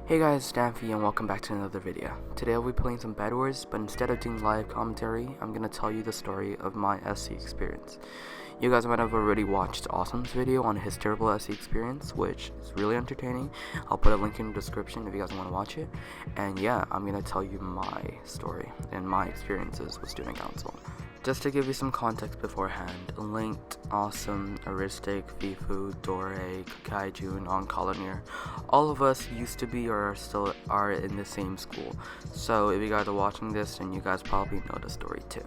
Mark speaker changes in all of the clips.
Speaker 1: Hey guys, Stanfy and welcome back to another video. Today I'll be playing some bedwars, but instead of doing live commentary, I'm gonna tell you the story of my SC experience. You guys might have already watched Awesome's video on his terrible SC experience, which is really entertaining. I'll put a link in the description if you guys want to watch it. And yeah, I'm gonna tell you my story and my experiences with student council. Just to give you some context beforehand, Linked, Awesome, Aristic, Fifu, Dore, Kaijun, Oncolonier, all of us used to be or still are in the same school. So if you guys are watching this, then you guys probably know the story too.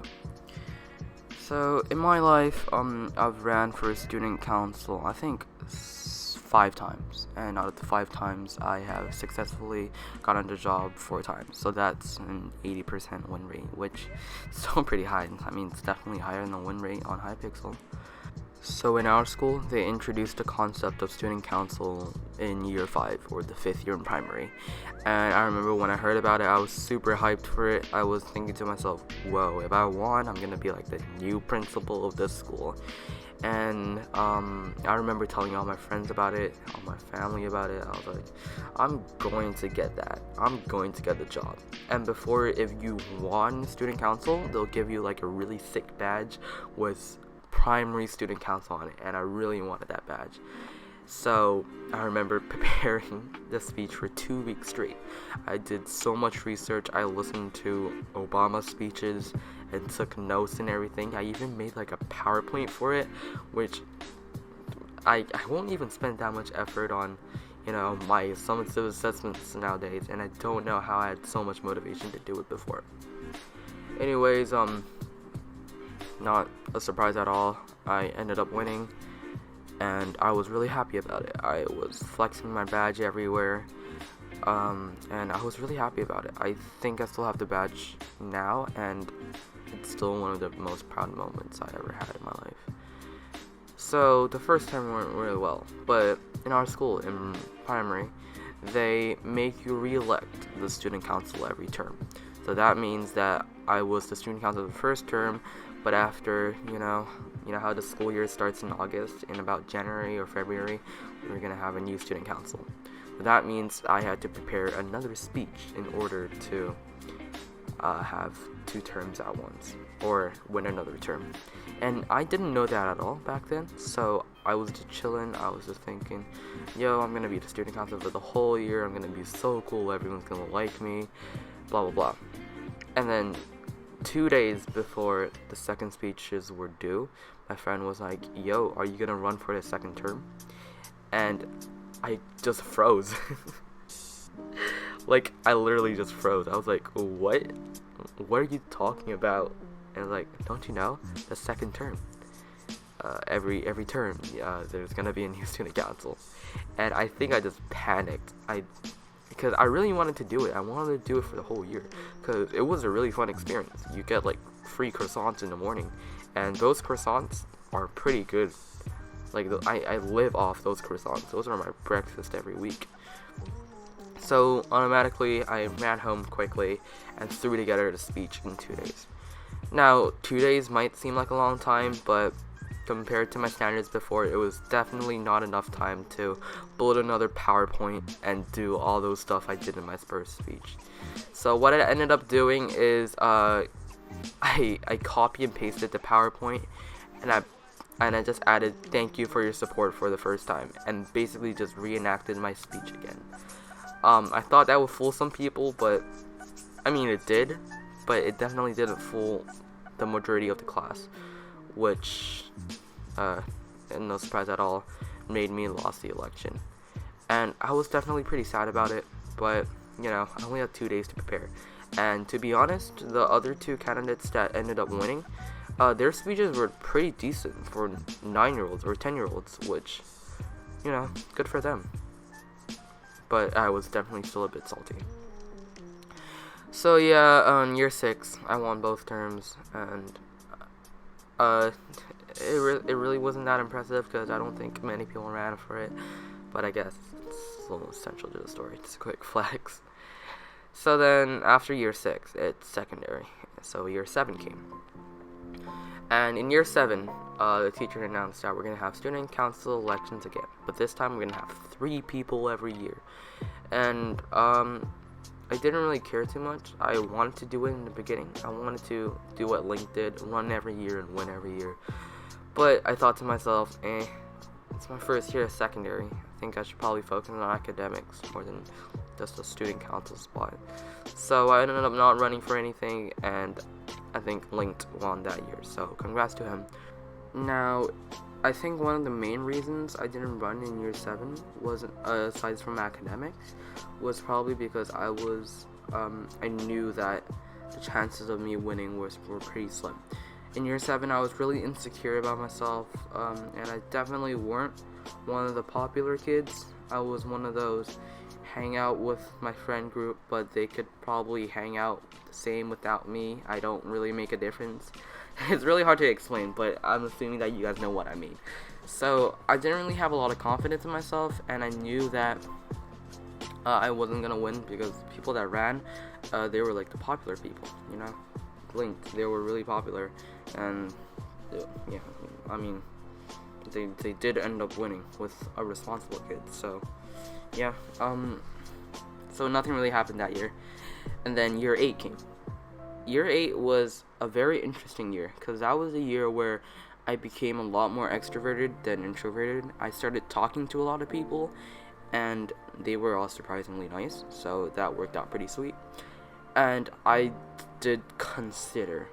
Speaker 1: So in my life, I've ran for student council, I think 5 times, and out of the 5 times I have successfully gotten the job 4 times, so that's an 80% win rate, which is still pretty high. I mean, it's definitely higher than the win rate on Hypixel. So in our school, they introduced the concept of student council in year 5, or the 5th year in primary, and I remember when I heard about it, I was super hyped for it. I was thinking to myself, whoa, if I won, I'm gonna be like the new principal of this school. And I remember telling all my friends about it, all my family about it. I was like, I'm going to get that. I'm going to get the job. And before, if you won student council, they'll give you like a really thick badge with primary student council on it, and I really wanted that badge. So I remember preparing the speech for 2 weeks straight. I did so much research. I listened to Obama speeches and took notes and everything. I even made like a PowerPoint for it, which I won't even spend that much effort on, you know, my summative assessments nowadays, and I don't know how I had so much motivation to do it before. Anyways, not a surprise at all. I ended up winning, and I was really happy about it. I was flexing my badge everywhere, and I was really happy about it. I think I still have the badge now, and it's still one of the most proud moments I ever had in my life. So the first time went really well, but in our school, in primary, they make you re-elect the student council every term. So that means that I was the student council the first term, but after, you know how the school year starts in August, in about January or February, we're gonna have a new student council. So that means I had to prepare another speech in order to have 2 terms at once, or win another term. And I didn't know that at all back then, so I was just chilling. I was just thinking, yo, I'm gonna be the student council for the whole year. I'm gonna be so cool. Everyone's gonna like me, blah blah blah. And then 2 days before the second speeches were due, my friend was like, yo, are you gonna run for the second term? And I just froze. Like, I literally just froze. I was like, what are you talking about? And like, don't you know, the second term, every term, there's gonna be a new student council. And I think I just panicked. Because I really wanted to do it. I wanted to do it for the whole year, because it was a really fun experience. You get like free croissants in the morning, and those croissants are pretty good. Like, I live off those croissants. Those are my breakfast every week. So automatically I ran home quickly and threw together the speech in 2 days. Now 2 days might seem like a long time, but compared to my standards before, it was definitely not enough time to build another PowerPoint and do all those stuff I did in my first speech. So what I ended up doing is I copy and pasted the PowerPoint, and I just added "thank you for your support" for the first time, and basically just reenacted my speech again. I thought that would fool some people, but I mean, it did, but it definitely didn't fool the majority of the class, which, and no surprise at all, made me lost the election. And I was definitely pretty sad about it, but, you know, I only had 2 days to prepare. And to be honest, the other 2 candidates that ended up winning, their speeches were pretty decent for 9-year-olds or 10-year-olds, which, you know, good for them. But I was definitely still a bit salty. So yeah, on year 6, I won both terms, and it really wasn't that impressive, because I don't think many people ran for it, but I guess it's a little essential to the story, just a quick flex. So then, after year 6, it's secondary, so year 7 came. And in year 7, the teacher announced that we're going to have student council elections again, but this time we're going to have 3 people every year. And I didn't really care too much. I wanted to do it in the beginning. I wanted to do what Link did, run every year and win every year. But I thought to myself, it's my first year of secondary. I think I should probably focus on academics more than just a student council spot. So I ended up not running for anything, and I think Link won that year. So congrats to him. Now, I think one of the main reasons I didn't run in year 7 was, aside from academics, was probably because I knew that the chances of me winning were pretty slim. In year 7, I was really insecure about myself, and I definitely weren't one of the popular kids. I was one of those hang out with my friend group, but they could probably hang out the same without me. I don't really make a difference. It's really hard to explain, but I'm assuming that you guys know what I mean. So I didn't really have a lot of confidence in myself, and I knew that I wasn't gonna win because people that ran, they were like the popular people, you know. Link, they were really popular, and yeah, I mean, they did end up winning with a responsible kid. So yeah, so nothing really happened that year, and then year 8 came. Year 8 was a very interesting year because that was a year where I became a lot more extroverted than introverted. I started talking to a lot of people, and they were all surprisingly nice, so that worked out pretty sweet. And I did consider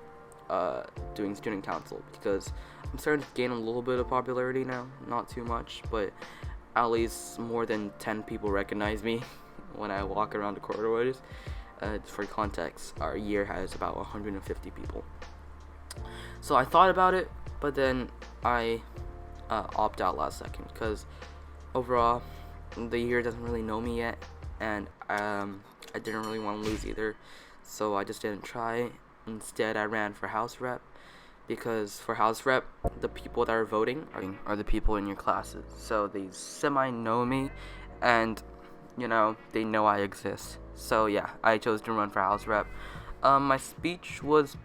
Speaker 1: doing student council because I'm starting to gain a little bit of popularity now, not too much, but at least more than 10 people recognize me when I walk around the corridors. For context, our year has about 150 people. So I thought about it, but then I opt out last second because overall the year doesn't really know me yet, and I didn't really want to lose either, so I just didn't try. Instead, I ran for house rep because for house rep, the people that are voting are the people in your classes, so they semi know me, and you know, they know I exist. So yeah, I chose to run for house rep. My speech was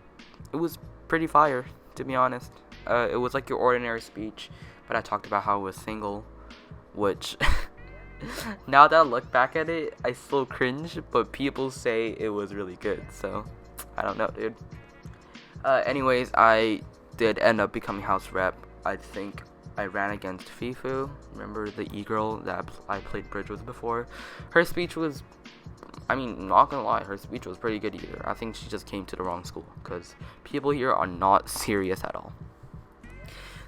Speaker 1: pretty fire, to be honest. It was like your ordinary speech, but I talked about how I was single, which now that I look back at it, I still cringe, but people say it was really good, so I don't know, dude. Anyways, I did end up becoming house rep. I think I ran against Fifu. Remember the e-girl that I played bridge with before? Her speech was, I mean, not gonna lie, her speech was pretty good either. I think she just came to the wrong school because people here are not serious at all.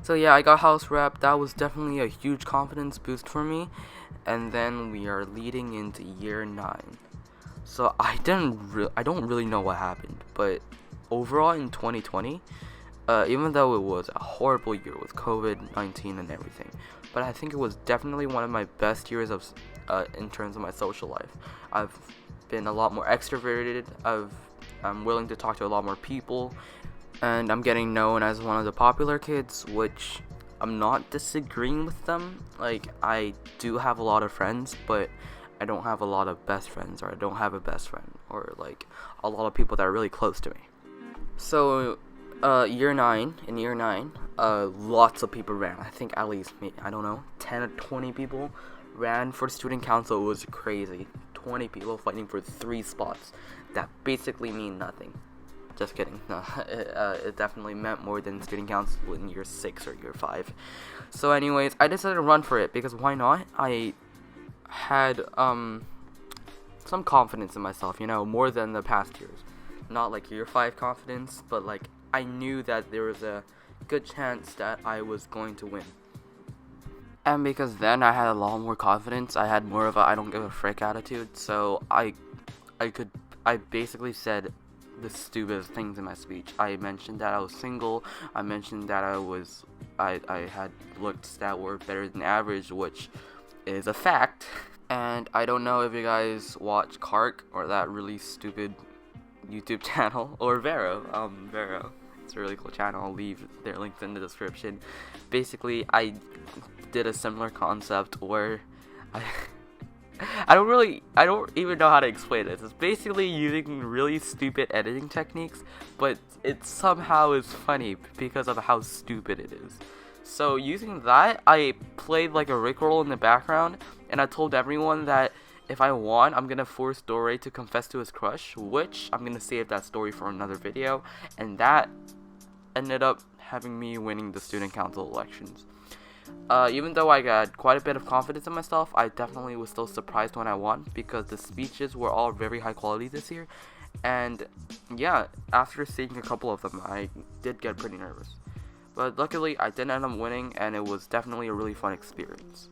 Speaker 1: So yeah, I got house rep. That was definitely a huge confidence boost for me. And then we are leading into year 9. So I don't really know what happened, but overall in 2020, even though it was a horrible year with COVID-19 and everything, but I think it was definitely one of my best years of in terms of my social life. I've been a lot more extroverted. I'm willing to talk to a lot more people, and I'm getting known as one of the popular kids, which I'm not disagreeing with them. Like, I do have a lot of friends, but I don't have a lot of best friends, or I don't have a best friend, or like a lot of people that are really close to me. So in year 9, lots of people ran. I think at least, I don't know, 10 or 20 people ran for student council. It was crazy. 20 people fighting for 3 spots that basically mean nothing. Just kidding. No, it definitely meant more than student council in year 6 or year 5. So anyways, I decided to run for it because why not? I had some confidence in myself, you know, more than the past years. Not like year 5 confidence, but like I knew that there was a good chance that I was going to win. And because then I had a lot more confidence, I had more of a I don't give a frick attitude, so I basically said the stupidest things in my speech. I mentioned that I was single. I mentioned that I had looks that were better than average, which is a fact. And I don't know if you guys watch Kark or that really stupid YouTube channel, or Vero. It's a really cool channel. I'll leave their links in the description. Basically, I did a similar concept where I don't even know how to explain this. It's basically using really stupid editing techniques, but it somehow is funny because of how stupid it is. So using that, I played like a Rickroll in the background, and I told everyone that If I won, I'm gonna force Dore to confess to his crush, which I'm gonna save that story for another video, and that ended up having me winning the student council elections. Even though I got quite a bit of confidence in myself, I definitely was still surprised when I won, because the speeches were all very high quality this year, and yeah, after seeing a couple of them, I did get pretty nervous. But luckily, I did end up winning, and it was definitely a really fun experience.